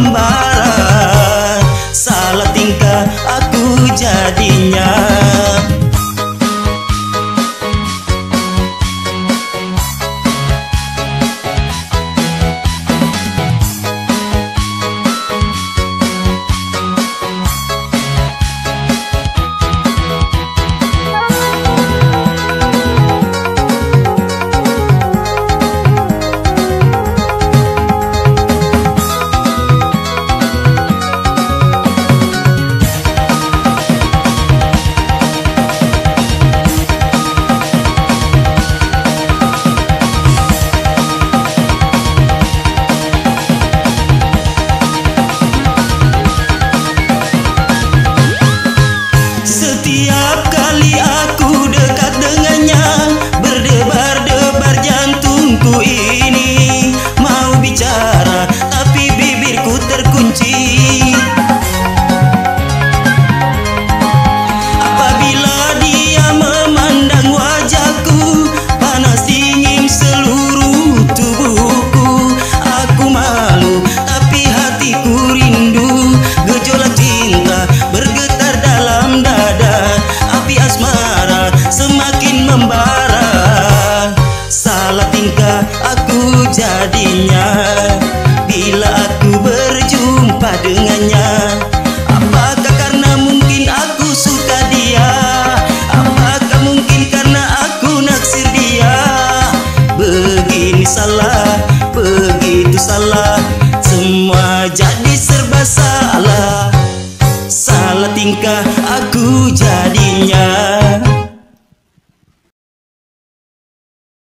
membara. Salah tingkah aku jadinya. Setiap kali aku dekat dengannya, berdebar-debar jantungku ini. Mau bicara tapi bibirku terkunci. Apabila dia memandang wajahku, panas dingin seluruh tubuhku. Aku malu tapi hatiku rindu. Gejolak cinta bergetar dalam dada, api asmara semakin membara. Salah tingkah aku jadinya bila aku berjumpa dengannya. Apakah karena mungkin aku suka dia? Apakah mungkin karena aku naksir dia? Begini salah, begitu salah, semua jadi serba salah. Salah tingkah aku jadinya.